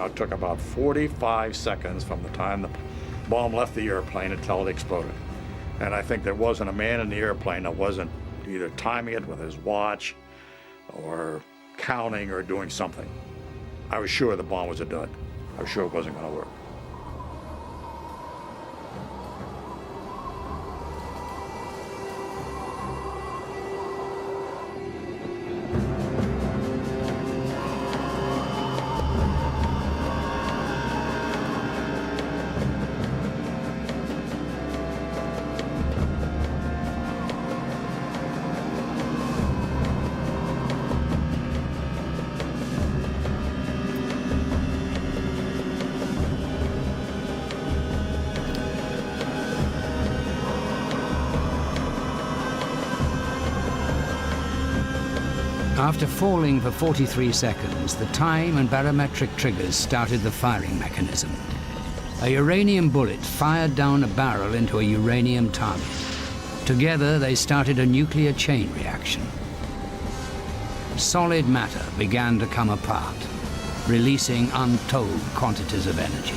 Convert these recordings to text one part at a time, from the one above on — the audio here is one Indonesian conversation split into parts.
it took about 45 seconds from the time the bomb left the airplane until it exploded. And I think there wasn't a man in the airplane that wasn't either timing it with his watch or counting or doing something. I was sure the bomb was a dud. I was sure it wasn't going to work. After falling for 43 seconds, the time and barometric triggers started the firing mechanism. A uranium bullet fired down a barrel into a uranium target. Together, they started a nuclear chain reaction. Solid matter began to come apart, releasing untold quantities of energy.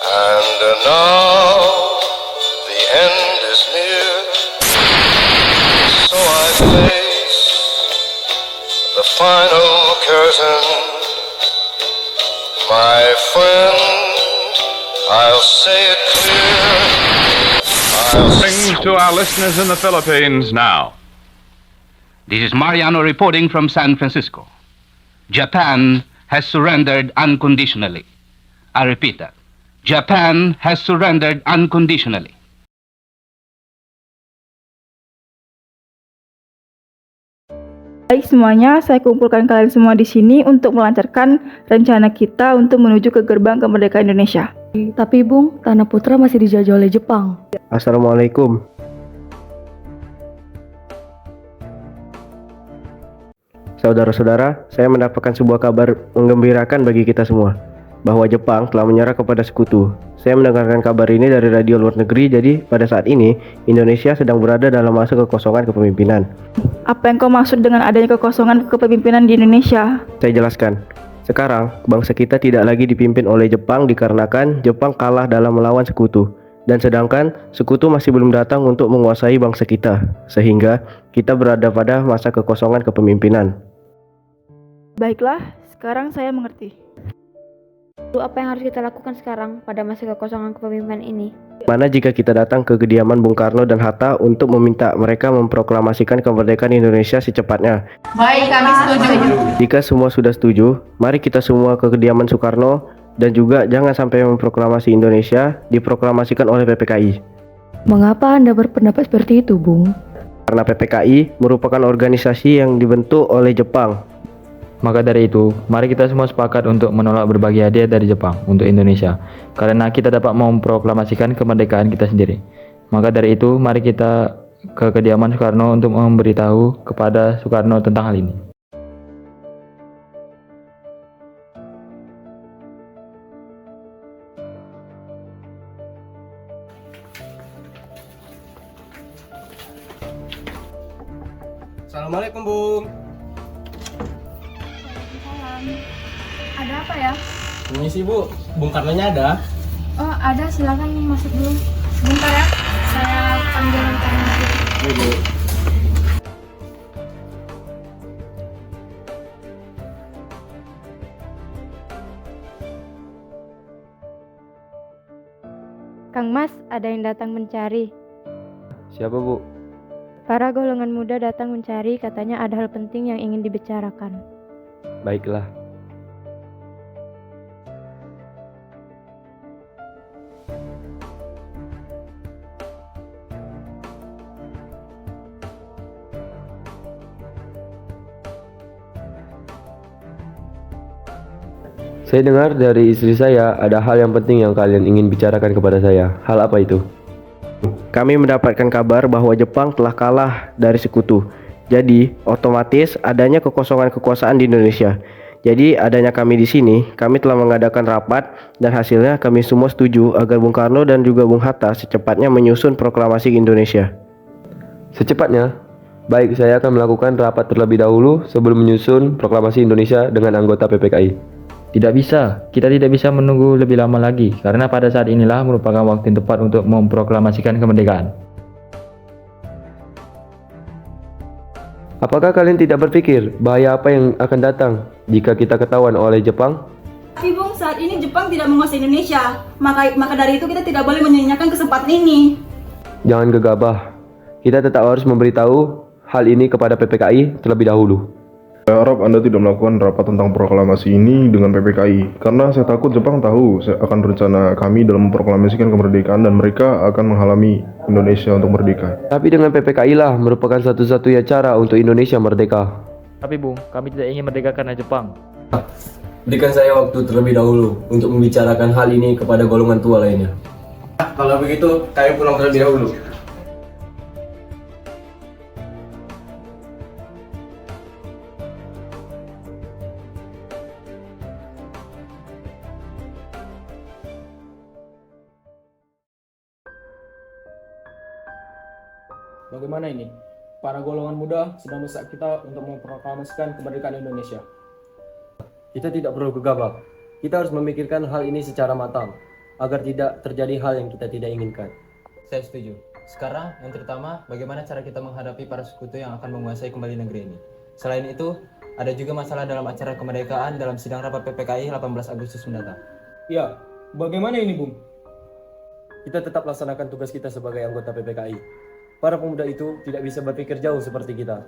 And now the end is near, so I face the final curtain. My friend, I'll say it clear. Things to our listeners in the Philippines now. This is Mariano reporting from San Francisco. Japan has surrendered unconditionally. I repeat that. Japan has surrendered unconditionally. Baik semuanya, saya kumpulkan kalian semua di sini untuk melancarkan rencana kita untuk menuju ke gerbang kemerdekaan Indonesia. Tapi Bung, Tanah Putra masih dijajah oleh Jepang. Assalamualaikum. Saudara-saudara, saya mendapatkan sebuah kabar menggembirakan bagi kita semua, bahwa Jepang telah menyerah kepada sekutu. Saya mendengarkan kabar ini dari radio luar negeri, jadi pada saat ini Indonesia sedang berada dalam masa kekosongan kepemimpinan. Apa yang kau maksud dengan adanya kekosongan kepemimpinan di Indonesia? Saya jelaskan. Sekarang, bangsa kita tidak lagi dipimpin oleh Jepang dikarenakan Jepang kalah dalam melawan sekutu. Dan sedangkan sekutu masih belum datang untuk menguasai bangsa kita, sehingga kita berada pada masa kekosongan kepemimpinan. Baiklah, sekarang saya mengerti. Apa yang harus kita lakukan sekarang pada masa kekosongan kepemimpinan ini? Mana jika kita datang ke kediaman Bung Karno dan Hatta untuk meminta mereka memproklamasikan kemerdekaan Indonesia secepatnya? Baik, kami setuju. Jika semua sudah setuju, mari kita semua ke kediaman Soekarno dan juga jangan sampai memproklamasi Indonesia diproklamasikan oleh PPKI. Mengapa Anda berpendapat seperti itu, Bung? Karena PPKI merupakan organisasi yang dibentuk oleh Jepang. Maka dari itu, mari kita semua sepakat untuk menolak berbagai hadiah dari Jepang untuk Indonesia, karena kita dapat memproklamasikan kemerdekaan kita sendiri. Maka dari itu, mari kita ke kediaman Soekarno untuk memberitahu kepada Soekarno tentang hal ini. Assalamualaikum, Bung. Ada apa ya? Permisi, Bu. Bung Karnonya ada? Oh, ada. Silakan masuk dulu. Sebentar ya. Saya panggil rekan. Bu. Kang Mas, ada yang datang mencari. Siapa, Bu? Para golongan muda datang mencari, katanya ada hal penting yang ingin dibicarakan. Baiklah. Saya dengar dari istri saya ada hal yang penting yang kalian ingin bicarakan kepada saya. Hal apa itu? Kami mendapatkan kabar bahwa Jepang telah kalah dari sekutu. Jadi, otomatis adanya kekosongan kekuasaan di Indonesia. Jadi, adanya kami di sini, kami telah mengadakan rapat dan hasilnya kami semua setuju agar Bung Karno dan juga Bung Hatta secepatnya menyusun proklamasi Indonesia. Secepatnya? Baik, saya akan melakukan rapat terlebih dahulu sebelum menyusun proklamasi Indonesia dengan anggota PPKI. Tidak bisa, kita tidak bisa menunggu lebih lama lagi karena pada saat inilah merupakan waktu yang tepat untuk memproklamasikan kemerdekaan. Apakah kalian tidak berpikir bahaya apa yang akan datang jika kita ketahuan oleh Jepang? Tapi Bung, saat ini Jepang tidak menguasai Indonesia, maka dari itu kita tidak boleh menyia-nyiakan kesempatan ini. Jangan gegabah, kita tetap harus memberitahu hal ini kepada PPKI terlebih dahulu. Saya harap Anda tidak melakukan rapat tentang proklamasi ini dengan PPKI, karena saya takut Jepang tahu akan rencana kami dalam memproklamasikan kemerdekaan dan mereka akan menghalangi Indonesia untuk merdeka. Tapi dengan PPKI lah merupakan satu-satunya cara untuk Indonesia merdeka. Tapi Bung, kami tidak ingin merdeka karena Jepang. Berikan saya waktu terlebih dahulu untuk membicarakan hal ini kepada golongan tua lainnya. Kalau begitu, kami pulang terlebih dahulu. Bagaimana ini? Para golongan muda sedang mendesak kita untuk memproklamasikan kemerdekaan Indonesia. Kita tidak perlu gegabah. Kita harus memikirkan hal ini secara matang, agar tidak terjadi hal yang kita tidak inginkan. Saya setuju. Sekarang, yang terutama, bagaimana cara kita menghadapi para sekutu yang akan menguasai kembali negeri ini. Selain itu, ada juga masalah dalam acara kemerdekaan dalam sidang rapat PPKI 18 Agustus mendatang. Ya, bagaimana ini, Bung? Kita tetap laksanakan tugas kita sebagai anggota PPKI. Para pemuda itu tidak bisa berpikir jauh seperti kita.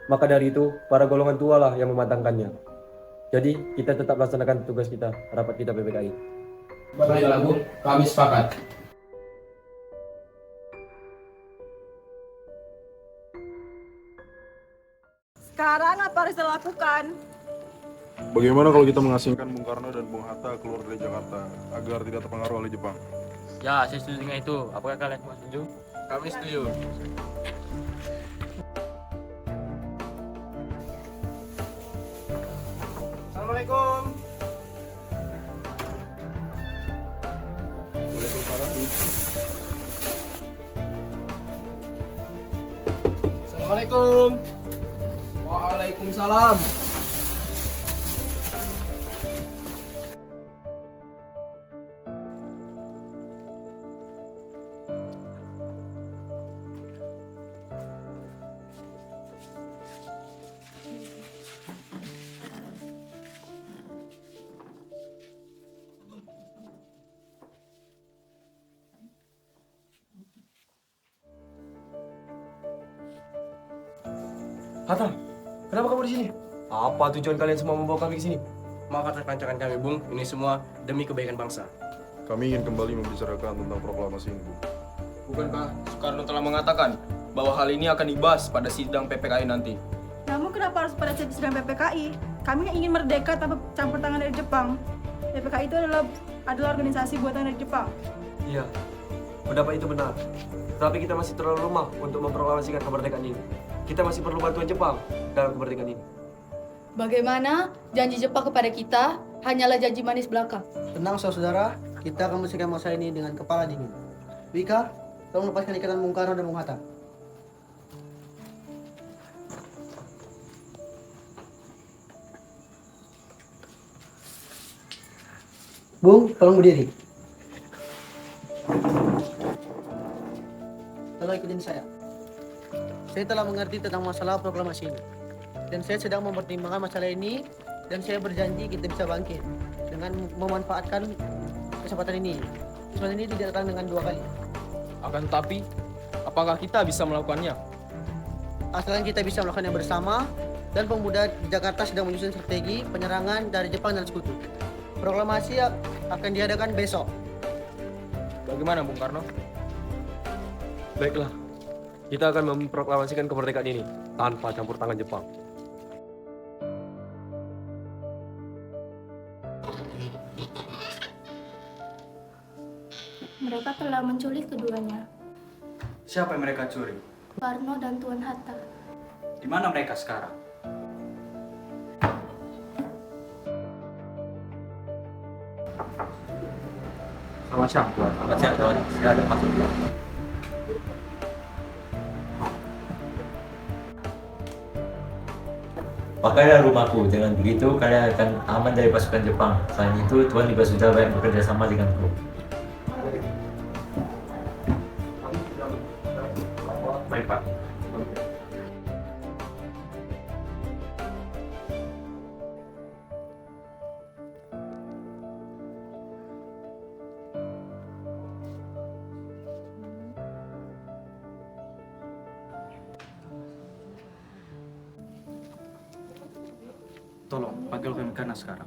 Maka dari itu, para golongan tua lah yang mematangkannya. Jadi, kita tetap laksanakan tugas kita, rapat kita PPKI. Baiklah, Bung. Kami sepakat. Sekarang apa harus dilakukan? Bagaimana kalau kita mengasingkan Bung Karno dan Bung Hatta keluar dari Jakarta agar tidak terpengaruh oleh Jepang? Ya, saya setuju dengan itu. Apakah kalian semua setuju? Kami setuju. Assalamualaikum. Assalamualaikum. Waalaikumsalam. Hatta, kenapa kamu di sini? Apa tujuan kalian semua membawa kami ke sini? Maafkan rancangan kami, Bung. Ini semua demi kebaikan bangsa. Kami ingin kembali membicarakan tentang proklamasi ini, Bung. Bukankah Soekarno telah mengatakan bahwa hal ini akan dibahas pada sidang PPKI nanti? Namun kenapa harus pada sidang PPKI? Kami ingin merdeka tanpa campur tangan dari Jepang. PPKI itu adalah organisasi buatan dari Jepang. Iya, pendapat itu benar. Tapi kita masih terlalu lemah untuk memproklamasikan kemerdekaan ini. Kita masih perlu bantuan Jepang dalam kemerdekaan ini. Bagaimana janji Jepang kepada kita hanyalah janji manis belaka. Tenang saudara, kita akan menyelesaikan masalah ini dengan kepala dingin. Wika, tolong lepaskan ikatan Bung Karno dan Bung Hatta. Bung, tolong berdiri. Tolong ikutin saya. Saya telah mengerti tentang masalah proklamasi ini. Dan saya sedang mempertimbangkan masalah ini. Dan saya berjanji kita bisa bangkit dengan memanfaatkan kesempatan ini. Seperti ini tidak datang dengan 2 kali. Akan tetapi, apakah kita bisa melakukannya? Asalkan kita bisa melakukannya bersama, dan pemuda di Jakarta sedang menyusun strategi penyerangan dari Jepang dan sekutu. Proklamasi akan diadakan besok. Bagaimana Bung Karno? Baiklah, kita akan memproklamasikan kemerdekaan ini tanpa campur tangan Jepang. Mereka telah menculik keduanya, Siapa yang mereka curi? Soekarno dan Tuan Hatta. Di mana mereka sekarang? Selamat siang, Tuan. Selamat siang, Tuan. Silakan masuk. Pakailah rumahku, dengan begitu kalian akan aman dari pasukan Jepang. Selain itu, Tuan juga sudah banyak bekerja sama denganku. Baik, Pak. Tolong, panggilkan Kana sekarang.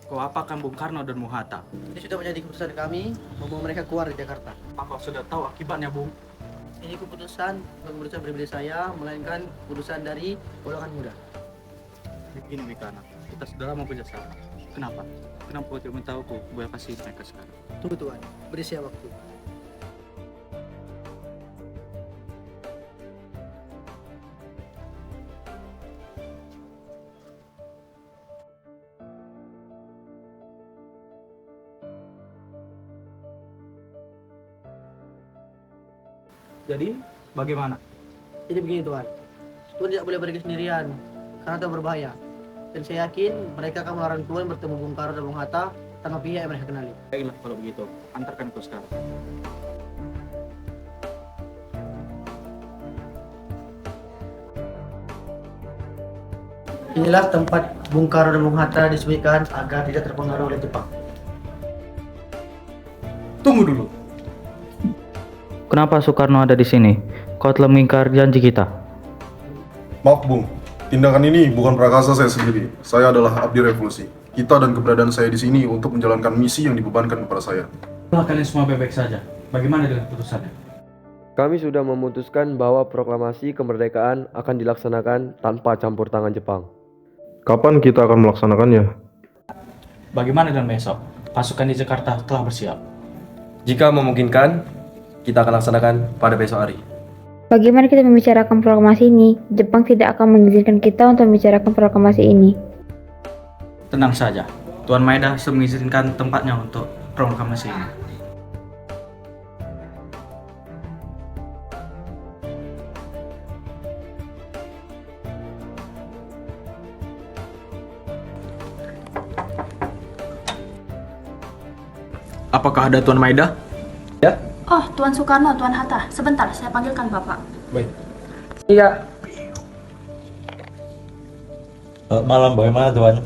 Kau apakan Bung Karno dan Bung Hatta? Ini sudah menjadi keputusan kami membawa mereka keluar dari Jakarta. Apa sudah tahu akibatnya, Bung? Ini keputusan bukan keputusan pribadi saya, melainkan keputusan dari golongan muda. Begini, Mikana. Kita sudah lama bekerjasama. Kenapa? Kenapa kau tidak memberitahuku bahwa kasih mereka sekarang? Tunggu Tuan, beri saya waktu. Jadi, bagaimana? Jadi begini Tuan, Tuan tidak boleh pergi sendirian, karena itu berbahaya. Dan saya yakin mereka akan melarang Tuan bertemu Bung Karno dan Bung Hatta tanpa pihak yang mereka kenali. Baiklah kalau begitu, antarkan aku sekarang. Inilah tempat Bung Karno dan Bung Hatta disembunyikan agar tidak terpengaruh oleh Jepang. Tunggu dulu. Kenapa Soekarno ada di sini? Kau telah mengingkar janji kita. Maaf Bung, tindakan ini bukan prakasa saya sendiri. Saya adalah abdi revolusi. Kita dan keberadaan saya di sini untuk menjalankan misi yang dibebankan kepada saya. Setelah kalian semua baik-baik saja, bagaimana dengan putusannya? Kami sudah memutuskan bahwa proklamasi kemerdekaan akan dilaksanakan tanpa campur tangan Jepang. Kapan kita akan melaksanakannya? Bagaimana dengan besok? Pasukan di Jakarta telah bersiap. Jika memungkinkan, kita akan laksanakan pada besok hari. Bagaimana kita membicarakan proklamasi ini? Jepang tidak akan mengizinkan kita untuk membicarakan proklamasi ini. Tenang saja, Tuan Maeda sudah mengizinkan tempatnya untuk proklamasi ini. Apakah ada Tuan Maeda? Ya. Oh, Tuan Soekarno, Tuan Hatta. Sebentar, saya panggilkan Bapak. Baik. Iya. Malam, bagaimana Tuan?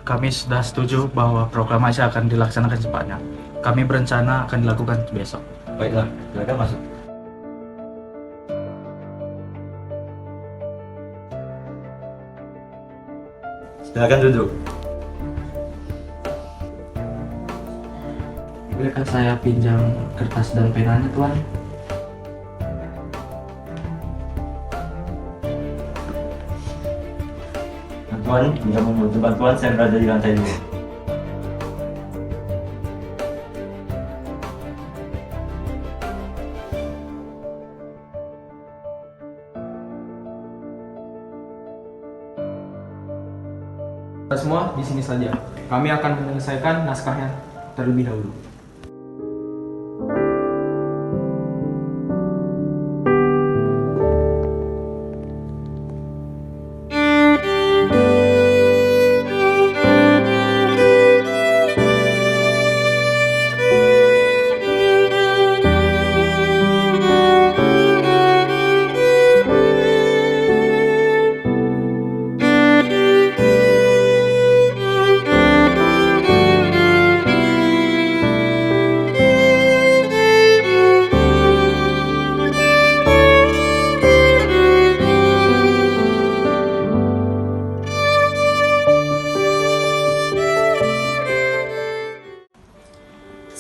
Kami sudah setuju bahwa proklamasi akan dilaksanakan secepatnya. Kami berencana akan dilakukan besok. Baiklah, silakan masuk. Silakan duduk. Bolehkah saya pinjam kertas dan penanya, Tuan? Tuan, jika membutuhkan bantuan, saya berada di lantai 2. Kita semua di sini saja. Kami akan menyelesaikan naskahnya terlebih dahulu.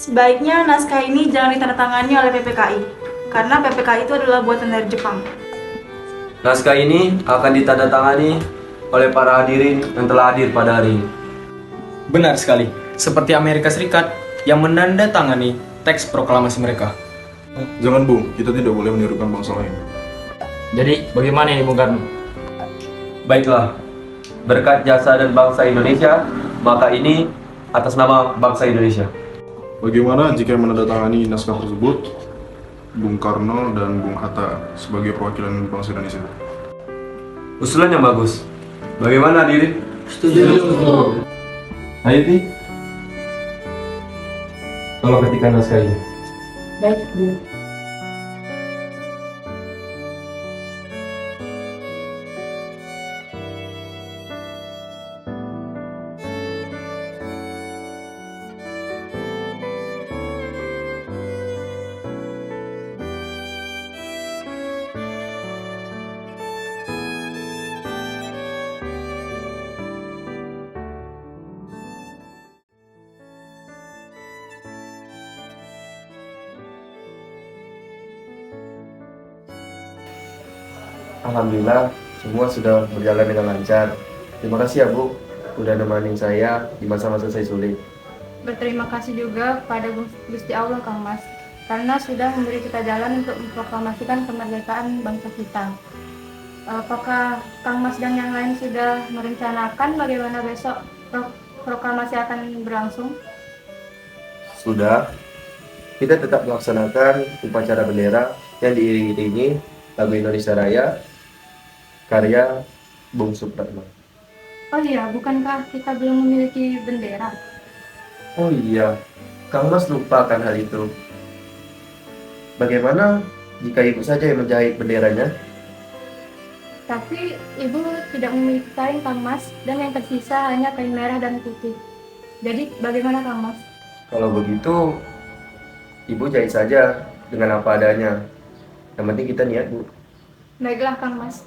Sebaiknya naskah ini jangan ditandatangani oleh PPKI, karena PPKI itu adalah buatan dari Jepang. Naskah ini akan ditandatangani oleh para hadirin yang telah hadir pada hari ini. Benar sekali, seperti Amerika Serikat yang menandatangani teks proklamasi mereka. Jangan Bung, kita tidak boleh menirukan bangsa lain. Jadi, bagaimana ini Bung Karno? Baiklah, berkat jasa dan bangsa Indonesia, maka ini atas nama bangsa Indonesia. Bagaimana jika yang menandatangani naskah tersebut Bung Karno dan Bung Hatta sebagai perwakilan bangsa Indonesia? Usulan yang bagus. Bagaimana hadirin? Setuju. Hayati, tolong ketikkan naskah ini. Baik, Bu. Alhamdulillah, semua sudah berjalan dengan lancar. Terima kasih ya Bu, udah nemenin saya di masa-masa saya sulit. Berterima kasih juga pada Gusti Allah Kang Mas, karena sudah memberi kita jalan untuk memproklamasikan kemerdekaan bangsa kita. Apakah Kang Mas dan yang lain sudah merencanakan bagaimana besok proklamasi akan berlangsung? Sudah, kita tetap melaksanakan upacara bendera yang diiringi lagu Indonesia Raya karya Bung Supratman. Oh iya, bukankah kita belum memiliki bendera? Oh iya, Kang Mas lupa kan hal itu. Bagaimana jika Ibu saja yang menjahit benderanya? Tapi Ibu tidak memiliki kain Kang Mas, dan yang tersisa hanya kain merah dan putih. Jadi bagaimana Kang Mas? Kalau begitu, Ibu jahit saja dengan apa adanya. Yang penting kita niat, Bu. Baiklah Kang Mas.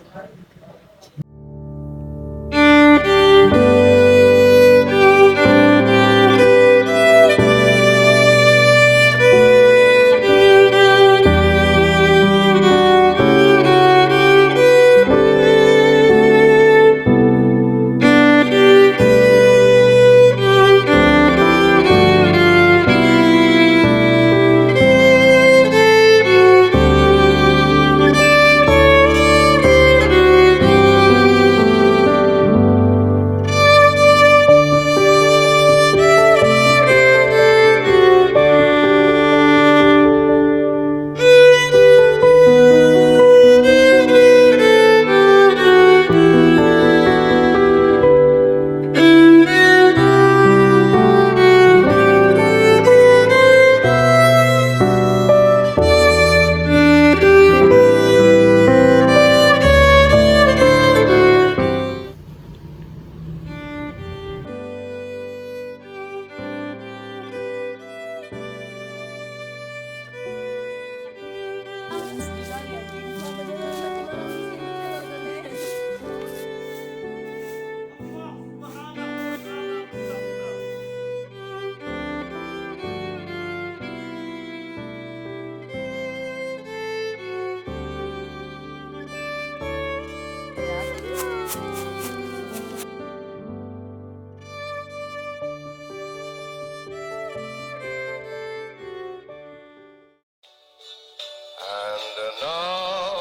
And now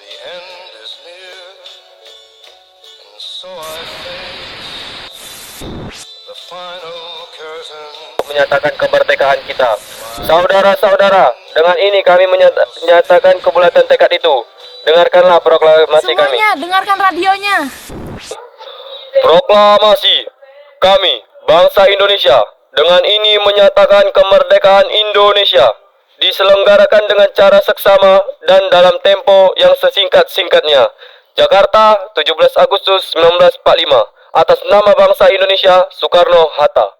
the end is near, and so I face the final curtain. Menyatakan kemerdekaan kita. Saudara-saudara, dengan ini kami menyatakan kebulatan tekad itu. Dengarkanlah proklamasi kami. Semuanya, dengarkan radionya. Proklamasi kami, bangsa Indonesia, dengan ini menyatakan kemerdekaan Indonesia. Diselenggarakan dengan cara seksama dan dalam tempo yang sesingkat-singkatnya. Jakarta, 17 Agustus 1945. Atas nama bangsa Indonesia, Soekarno-Hatta.